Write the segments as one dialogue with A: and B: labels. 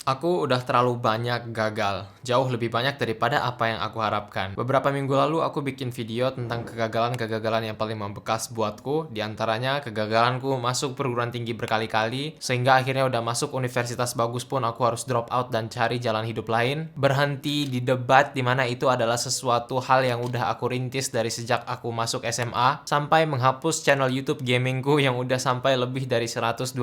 A: Aku udah terlalu banyak gagal, jauh lebih banyak daripada apa yang aku harapkan. Beberapa minggu lalu aku bikin video tentang kegagalan-kegagalan yang paling membekas buatku, diantaranya kegagalanku masuk perguruan tinggi berkali-kali, sehingga akhirnya udah masuk universitas bagus pun aku harus drop out dan cari jalan hidup lain. Berhenti di debat dimana itu adalah sesuatu hal yang udah aku rintis dari sejak aku masuk SMA, sampai menghapus channel YouTube gamingku yang udah sampai lebih dari 120.000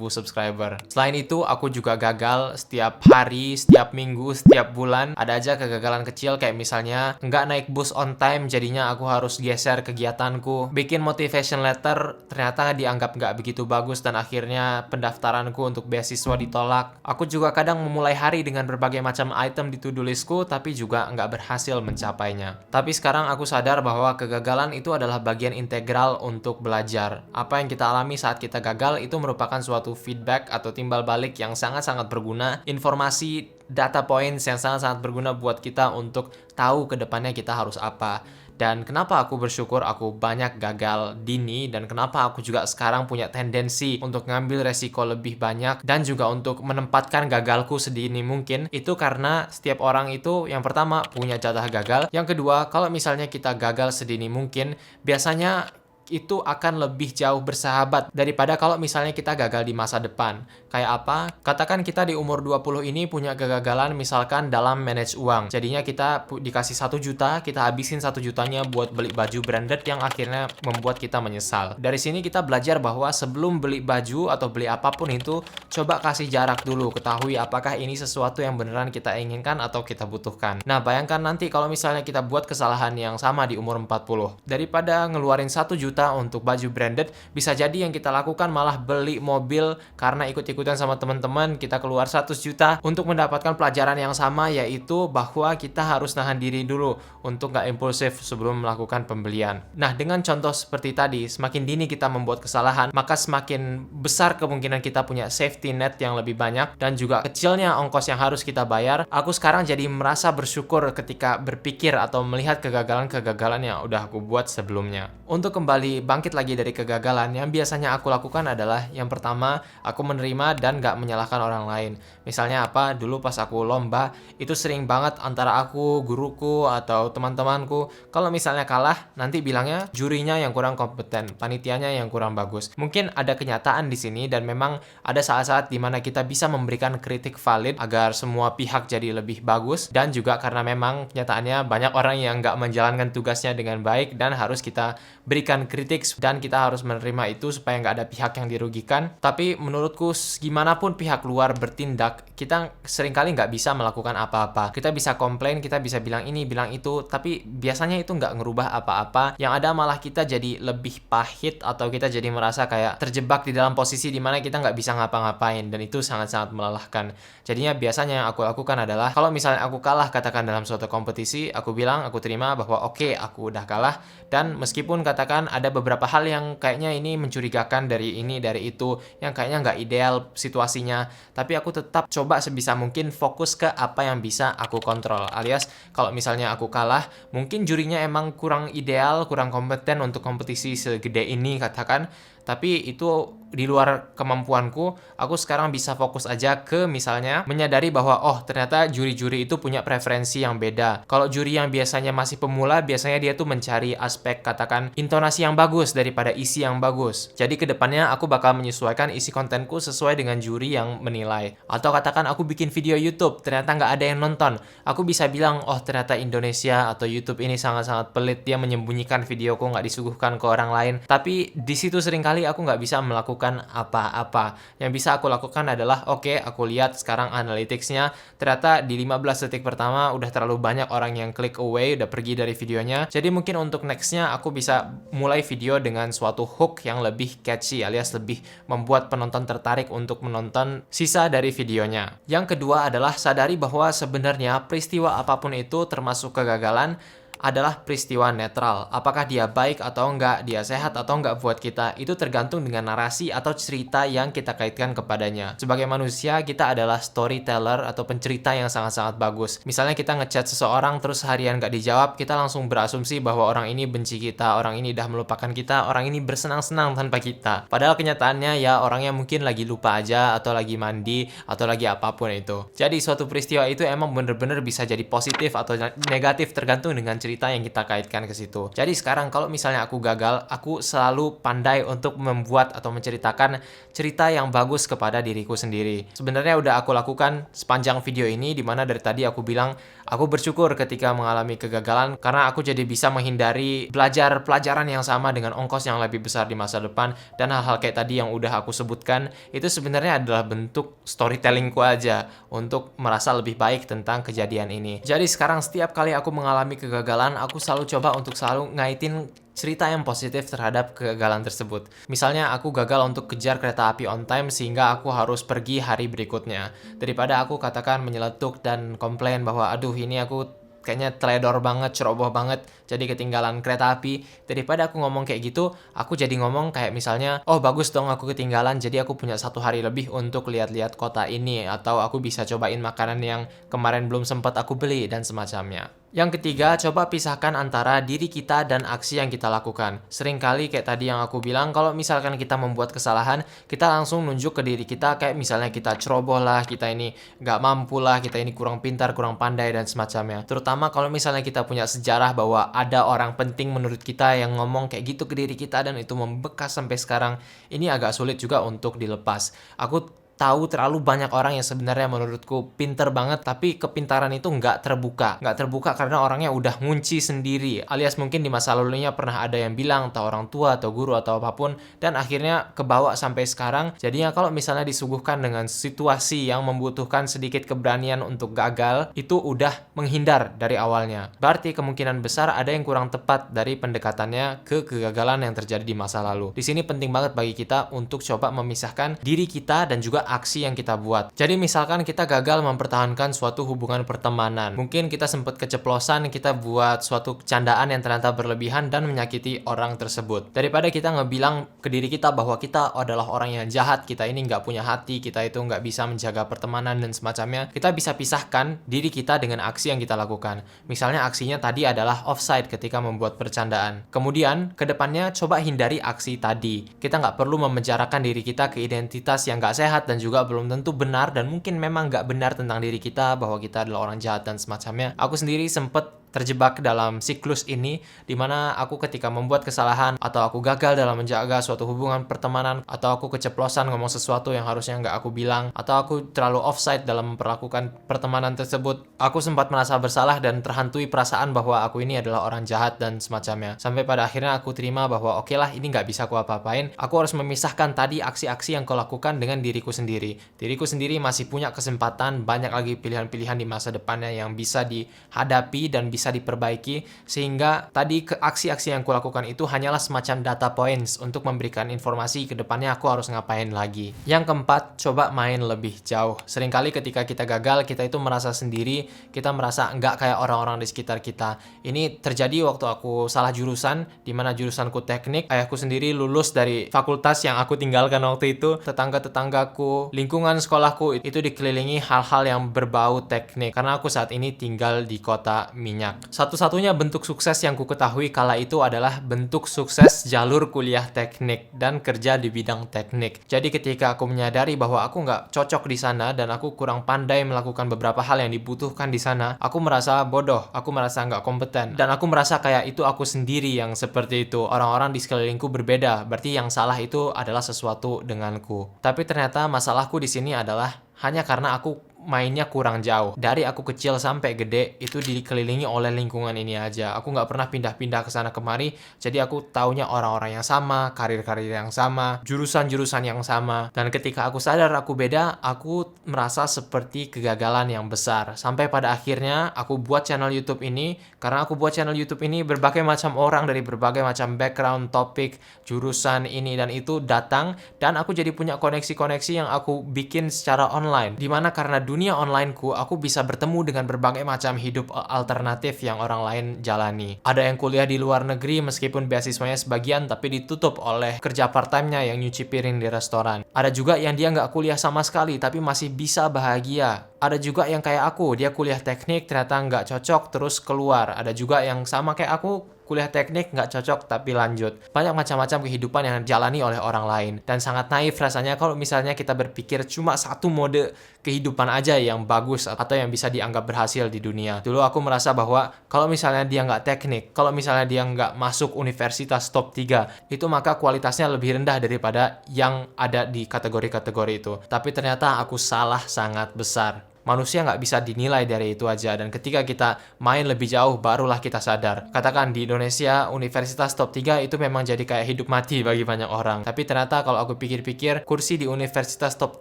A: subscriber. Selain itu, aku juga gagal setiap hari, setiap minggu, setiap bulan. Ada aja kegagalan kecil kayak misalnya nggak naik bus on time, jadinya aku harus geser kegiatanku. Bikin motivation letter ternyata dianggap nggak begitu bagus dan akhirnya pendaftaranku untuk beasiswa ditolak. Aku juga kadang memulai hari dengan berbagai macam item di to-do listku tapi juga nggak berhasil mencapainya. Tapi sekarang aku sadar bahwa kegagalan itu adalah bagian integral untuk belajar. Apa yang kita alami saat kita gagal itu merupakan suatu feedback atau timbal balik yang sangat-sangat berguna, informasi, data points yang sangat-sangat berguna buat kita untuk tahu ke depannya kita harus apa. Dan kenapa aku bersyukur aku banyak gagal dini, dan kenapa aku juga sekarang punya tendensi untuk ngambil resiko lebih banyak dan juga untuk menempatkan gagalku sedini mungkin, itu karena setiap orang itu yang pertama punya jatah gagal, yang kedua kalau misalnya kita gagal sedini mungkin, biasanya itu akan lebih jauh bersahabat daripada kalau misalnya kita gagal di masa depan. Kayak apa? Katakan kita di umur 20 ini punya kegagalan misalkan dalam manage uang. Jadinya kita dikasih 1 juta, kita habisin 1 jutanya buat beli baju branded yang akhirnya membuat kita menyesal. Dari sini kita belajar bahwa sebelum beli baju atau beli apapun itu, coba kasih jarak dulu, ketahui apakah ini sesuatu yang beneran kita inginkan atau kita butuhkan. Nah, bayangkan nanti kalau misalnya kita buat kesalahan yang sama di umur 40. Daripada ngeluarin 1 juta untuk baju branded, bisa jadi yang kita lakukan malah beli mobil karena ikut-ikutan sama teman-teman, kita keluar 100 juta untuk mendapatkan pelajaran yang sama, yaitu bahwa kita harus nahan diri dulu untuk nggak impulsif sebelum melakukan pembelian. Nah, dengan contoh seperti tadi, semakin dini kita membuat kesalahan, maka semakin besar kemungkinan kita punya safety net yang lebih banyak dan juga kecilnya ongkos yang harus kita bayar. Aku sekarang jadi merasa bersyukur ketika berpikir atau melihat kegagalan-kegagalan yang udah aku buat sebelumnya. Untuk kembali bangkit lagi dari kegagalan, yang biasanya aku lakukan adalah yang pertama, aku menerima dan gak menyalahkan orang lain. Misalnya apa, dulu pas aku lomba, itu sering banget antara aku, guruku, atau teman-temanku, kalau misalnya kalah, nanti bilangnya jurinya yang kurang kompeten, panitianya yang kurang bagus. Mungkin ada kenyataan di sini dan memang ada saat-saat dimana kita bisa memberikan kritik valid agar semua pihak jadi lebih bagus, dan juga karena memang kenyataannya banyak orang yang gak menjalankan tugasnya dengan baik dan harus kita berikan kritik dan kita harus menerima itu supaya nggak ada pihak yang dirugikan. Tapi menurutku gimana pun pihak luar bertindak, kita seringkali nggak bisa melakukan apa-apa. Kita bisa komplain, kita bisa bilang ini, bilang itu, tapi biasanya itu nggak ngerubah apa-apa. Yang ada malah kita jadi lebih pahit atau kita jadi merasa kayak terjebak di dalam posisi dimana kita nggak bisa ngapa-ngapain, dan itu sangat-sangat melelahkan. Jadinya biasanya yang aku lakukan adalah kalau misalnya aku kalah, katakan dalam suatu kompetisi, aku bilang, aku terima bahwa oke, aku udah kalah, dan meskipun katakan ada beberapa hal yang kayaknya ini mencurigakan dari ini, dari itu, yang kayaknya nggak ideal situasinya, tapi aku tetap coba sebisa mungkin fokus ke apa yang bisa aku kontrol. Alias, kalau misalnya aku kalah, mungkin jurinya emang kurang ideal, kurang kompeten untuk kompetisi segede ini, katakan, tapi itu di luar kemampuanku. Aku sekarang bisa fokus aja ke misalnya menyadari bahwa oh ternyata juri-juri itu punya preferensi yang beda. Kalau juri yang biasanya masih pemula, biasanya dia tuh mencari aspek katakan intonasi yang bagus daripada isi yang bagus. Jadi kedepannya aku bakal menyesuaikan isi kontenku sesuai dengan juri yang menilai. Atau katakan aku bikin video YouTube, ternyata nggak ada yang nonton. Aku bisa bilang oh ternyata Indonesia atau YouTube ini sangat-sangat pelit, dia menyembunyikan videoku, nggak disuguhkan ke orang lain. Tapi di situ seringkali aku nggak bisa melakukan apa-apa. Yang bisa aku lakukan adalah oke, aku lihat sekarang analytics-nya, ternyata di 15 detik pertama udah terlalu banyak orang yang click away, udah pergi dari videonya. Jadi mungkin untuk next-nya aku bisa mulai video dengan suatu hook yang lebih catchy, alias lebih membuat penonton tertarik untuk menonton sisa dari videonya. Yang kedua adalah sadari bahwa sebenarnya peristiwa apapun itu termasuk kegagalan adalah peristiwa netral. Apakah dia baik atau enggak, dia sehat atau enggak buat kita, itu tergantung dengan narasi atau cerita yang kita kaitkan kepadanya. Sebagai manusia, kita adalah storyteller atau pencerita yang sangat-sangat bagus. Misalnya kita ngechat seseorang terus harian nggak dijawab, kita langsung berasumsi bahwa orang ini benci kita, orang ini udah melupakan kita, orang ini bersenang-senang tanpa kita. Padahal kenyataannya ya orangnya mungkin lagi lupa aja, atau lagi mandi, atau lagi apapun itu. Jadi suatu peristiwa itu emang bener-bener bisa jadi positif atau negatif tergantung dengan cerita yang kita kaitkan ke situ. Jadi sekarang kalau misalnya aku gagal, aku selalu pandai untuk membuat atau menceritakan cerita yang bagus kepada diriku sendiri. Sebenarnya udah aku lakukan sepanjang video ini, dimana dari tadi aku bilang aku bersyukur ketika mengalami kegagalan karena aku jadi bisa menghindari belajar pelajaran yang sama dengan ongkos yang lebih besar di masa depan, dan hal-hal kayak tadi yang udah aku sebutkan itu sebenarnya adalah bentuk storytellingku aja untuk merasa lebih baik tentang kejadian ini. Jadi sekarang setiap kali aku mengalami kegagalan, aku selalu coba untuk selalu ngaitin cerita yang positif terhadap kegagalan tersebut. Misalnya aku gagal untuk kejar kereta api on time sehingga aku harus pergi hari berikutnya. Daripada aku katakan menyeletuk dan komplain bahwa aduh ini aku kayaknya teledor banget, ceroboh banget, jadi ketinggalan kereta api. Daripada aku ngomong kayak gitu, aku jadi ngomong kayak misalnya, oh bagus dong aku ketinggalan, jadi aku punya 1 hari lebih untuk lihat-lihat kota ini, atau aku bisa cobain makanan yang kemarin belum sempat aku beli, dan semacamnya. Yang ketiga, coba pisahkan antara diri kita dan aksi yang kita lakukan. Seringkali kayak tadi yang aku bilang, kalau misalkan kita membuat kesalahan, kita langsung nunjuk ke diri kita, kayak misalnya kita ceroboh lah, kita ini nggak mampu lah, kita ini kurang pintar, kurang pandai, dan semacamnya. Terutama kalau misalnya kita punya sejarah bahwa ada orang penting menurut kita yang ngomong kayak gitu ke diri kita, dan itu membekas sampai sekarang, ini agak sulit juga untuk dilepas. Aku tahu terlalu banyak orang yang sebenarnya menurutku pinter banget, tapi kepintaran itu nggak terbuka. Nggak terbuka karena orangnya udah ngunci sendiri. Alias mungkin di masa lalunya pernah ada yang bilang, entah orang tua atau guru atau apapun, dan akhirnya kebawa sampai sekarang. Jadinya kalau misalnya disuguhkan dengan situasi yang membutuhkan sedikit keberanian untuk gagal, itu udah menghindar dari awalnya. Berarti kemungkinan besar ada yang kurang tepat dari pendekatannya ke kegagalan yang terjadi di masa lalu. Di sini penting banget bagi kita untuk coba memisahkan diri kita dan juga aksi yang kita buat. Jadi misalkan kita gagal mempertahankan suatu hubungan pertemanan. Mungkin kita sempat keceplosan, kita buat suatu candaan yang ternyata berlebihan dan menyakiti orang tersebut. Daripada kita ngebilang ke diri kita bahwa kita adalah orang yang jahat, kita ini nggak punya hati, kita itu nggak bisa menjaga pertemanan dan semacamnya, kita bisa pisahkan diri kita dengan aksi yang kita lakukan. Misalnya aksinya tadi adalah offside ketika membuat percandaan. Kemudian, kedepannya coba hindari aksi tadi. Kita nggak perlu memenjarakan diri kita ke identitas yang nggak sehat dan juga belum tentu benar, dan mungkin memang nggak benar tentang diri kita bahwa kita adalah orang jahat dan semacamnya. Aku sendiri sempet terjebak dalam siklus ini, dimana aku ketika membuat kesalahan atau aku gagal dalam menjaga suatu hubungan pertemanan, atau aku keceplosan ngomong sesuatu yang harusnya nggak aku bilang, atau aku terlalu offside dalam memperlakukan pertemanan tersebut, aku sempat merasa bersalah dan terhantui perasaan bahwa aku ini adalah orang jahat dan semacamnya. Sampai pada akhirnya aku terima bahwa oke lah, ini nggak bisa aku apa-apain, aku harus memisahkan tadi aksi-aksi yang aku lakukan dengan diriku sendiri. Diriku sendiri masih punya kesempatan, banyak lagi pilihan-pilihan di masa depannya yang bisa dihadapi dan bisa diperbaiki, sehingga tadi aksi-aksi yang kulakukan itu hanyalah semacam data points untuk memberikan informasi ke depannya aku harus ngapain lagi. Yang keempat, coba main lebih jauh. Seringkali ketika kita gagal, kita itu merasa sendiri, kita merasa nggak kayak orang-orang di sekitar kita. Ini terjadi waktu aku salah jurusan, dimana jurusanku teknik. Ayahku sendiri lulus dari fakultas yang aku tinggalkan waktu itu. Tetangga-tetanggaku, lingkungan sekolahku itu dikelilingi hal-hal yang berbau teknik, karena aku saat ini tinggal di kota minyak. Satu-satunya bentuk sukses yang ku ketahui kala itu adalah bentuk sukses jalur kuliah teknik dan kerja di bidang teknik. Jadi ketika aku menyadari bahwa aku nggak cocok di sana dan aku kurang pandai melakukan beberapa hal yang dibutuhkan di sana, aku merasa bodoh, aku merasa nggak kompeten, dan aku merasa kayak itu aku sendiri yang seperti itu. Orang-orang di sekelilingku berbeda, berarti yang salah itu adalah sesuatu denganku. Tapi ternyata masalahku di sini adalah hanya karena aku mainnya kurang jauh. Dari aku kecil sampai gede itu dikelilingi oleh lingkungan ini aja. Aku nggak pernah pindah-pindah ke sana kemari, jadi aku taunya orang-orang yang sama, karir-karir yang sama, jurusan-jurusan yang sama. Dan ketika aku sadar aku beda, aku merasa seperti kegagalan yang besar. Sampai pada akhirnya aku buat channel YouTube ini. Karena aku buat channel YouTube ini, berbagai macam orang dari berbagai macam background, topik, jurusan ini dan itu datang, dan aku jadi punya koneksi-koneksi yang aku bikin secara online. Dimana karena dunia onlineku, aku bisa bertemu dengan berbagai macam hidup alternatif yang orang lain jalani. Ada yang kuliah di luar negeri meskipun beasiswanya sebagian tapi ditutup oleh kerja part-time-nya yang nyuci piring di restoran. Ada juga yang dia nggak kuliah sama sekali tapi masih bisa bahagia. Ada juga yang kayak aku, dia kuliah teknik ternyata nggak cocok terus keluar. Ada juga yang sama kayak aku, kuliah teknik nggak cocok tapi lanjut. Banyak macam-macam kehidupan yang dijalani oleh orang lain. Dan sangat naif rasanya kalau misalnya kita berpikir cuma satu mode kehidupan aja yang bagus atau yang bisa dianggap berhasil di dunia. Dulu aku merasa bahwa kalau misalnya dia nggak teknik, kalau misalnya dia nggak masuk universitas top 3, itu maka kualitasnya lebih rendah daripada yang ada di kategori-kategori itu. Tapi ternyata aku salah sangat besar. Manusia nggak bisa dinilai dari itu aja, dan ketika kita main lebih jauh barulah kita sadar. Katakan di Indonesia universitas top 3 itu memang jadi kayak hidup mati bagi banyak orang. Tapi ternyata kalau aku pikir-pikir, kursi di universitas top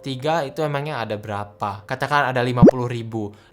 A: 3 itu emangnya ada berapa? Katakan ada 50.000. 50.000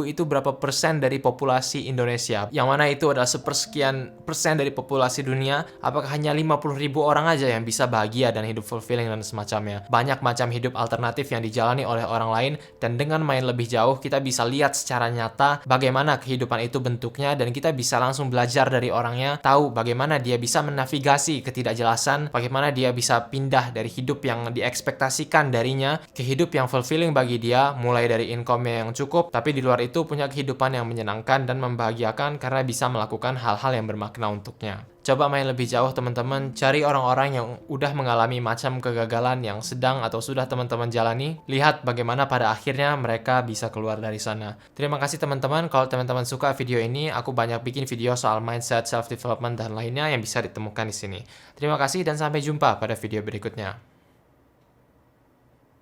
A: itu berapa persen dari populasi Indonesia? Yang mana itu adalah sepersekian persen dari populasi dunia. Apakah hanya 50.000 orang aja yang bisa bahagia dan hidup fulfilling dan semacamnya? Banyak macam hidup alternatif yang dijalani oleh orang lain, dan dengan main lebih jauh, kita bisa lihat secara nyata bagaimana kehidupan itu bentuknya, dan kita bisa langsung belajar dari orangnya, tahu bagaimana dia bisa menavigasi ketidakjelasan, bagaimana dia bisa pindah dari hidup yang diekspektasikan darinya ke hidup yang fulfilling bagi dia, mulai dari income-nya yang cukup, tapi di luar itu punya kehidupan yang menyenangkan dan membahagiakan karena bisa melakukan hal-hal yang bermakna untuknya. Coba main lebih jauh teman-teman, cari orang-orang yang udah mengalami macam kegagalan yang sedang atau sudah teman-teman jalani, lihat bagaimana pada akhirnya mereka bisa keluar dari sana. Terima kasih teman-teman, kalau teman-teman suka video ini, aku banyak bikin video soal mindset, self-development, dan lainnya yang bisa ditemukan di sini. Terima kasih dan sampai jumpa pada video berikutnya.